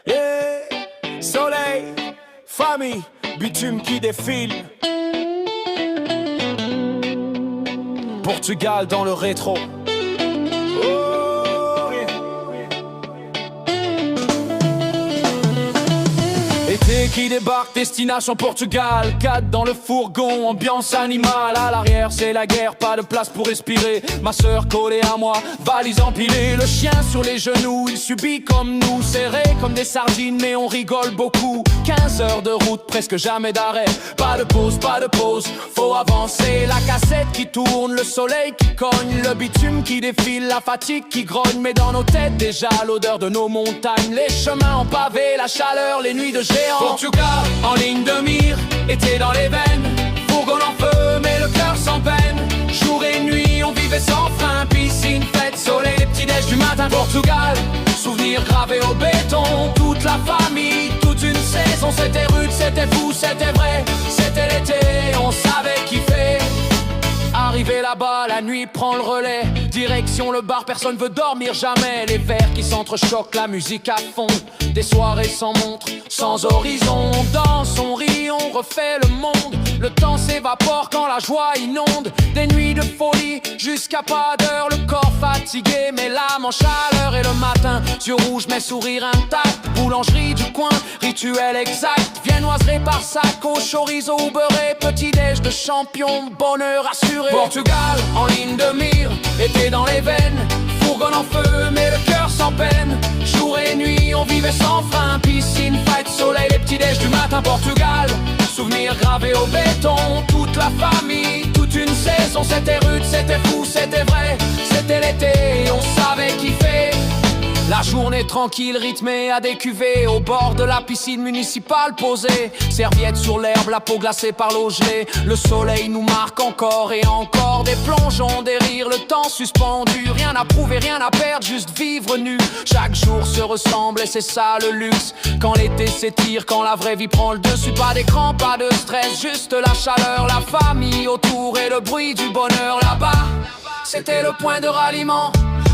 Yeah. Soleil, famille, bitume qui défile. Portugal dans le rétro. Été qui débarque, destination Portugal. 4 dans le fourgon, ambiance animale. À l'arrière c'est la guerre, pas de place pour respirer. Ma sœur collée à moi, valise empilée. Le chien sur les genoux, il subit comme nous. Serré comme des sardines mais on rigole beaucoup. 15 heures de route, presque jamais d'arrêt. Pas de pause, faut avancer. La cassette qui tourne, le soleil qui cogne. Le bitume qui défile, la fatigue qui grogne. Mais dans nos têtes déjà l'odeur de nos montagnes. Les chemins en pavé, la chaleur, les nuits de géant. Portugal, en ligne de mire, été dans les veines. Fourgon en feu, mais le cœur sans peine. Jour et nuit, on vivait sans frein. Piscine, fête, soleil, les petits déj du matin. Portugal, souvenirs gravés au béton. Toute la famille, toute une saison. C'était rude, c'était fou, c'était vrai. C'était l'été, on savait kiffer. Arrivé là-bas, la nuit prend le relais. Direction le bar, personne veut dormir jamais. Les verres qui s'entrechoquent, la musique à fond. Des soirées sans montre, sans horizon. On danse, on rit, on refait le monde. Le temps s'évapore quand la joie inonde. Des nuits de folie jusqu'à pas d'heure. Le corps fatigué mais l'âme en chaleur. Et le matin, yeux rouges mais sourire intact. Boulangerie du coin, rituel exact. Viennoiserie par sac au chorizo beurré. Petit déj de champion, bonheur assuré. Portugal, en ligne de mire, été dans les veines. Fourgon en feu mais le cœur sans peine. Jour et nuit, on vivait sans frein. Piscine, fête, soleil, les petits déj du matin. Portugal, souvenirs gravés au béton. Toute la famille, toute une saison. C'était rude, c'était fou, c'était vrai. C'était l'été, on savait kiffer. La journée tranquille, rythmée à des cuvées. Au bord de la piscine municipale posée. Serviette sur l'herbe, la peau glacée par l'eau gelée. Le soleil nous marque encore et encore. Des plongeons, des rires, le temps suspendu. Rien à prouver, rien à perdre, juste vivre nu. Chaque jour se ressemble et c'est ça le luxe. Quand l'été s'étire, quand la vraie vie prend le dessus. Pas d'écran, pas de stress, juste la chaleur. La famille autour et le bruit du bonheur là-bas. C'était le point de ralliement.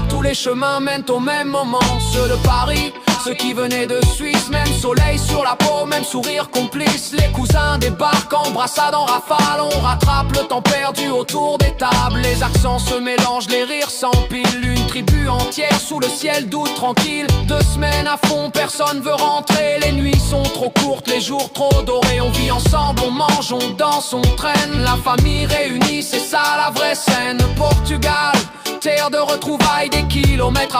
Tous les chemins mènent au même moment. Ceux de Paris, ceux qui venaient de Suisse. Même soleil sur la peau, même sourire complice. Les cousins débarquent, embrassades en rafale. On rattrape le temps perdu autour des tables. Les accents se mélangent, les rires s'empilent. Une tribu entière sous le ciel d'août tranquille. 2 semaines à fond, personne veut rentrer. Les nuits sont trop courtes, les jours trop dorés. On vit ensemble, on mange, on danse, on traîne. La famille réunie, c'est ça la vraie scène. Portugal, terre de retrouvailles, des kilomètres à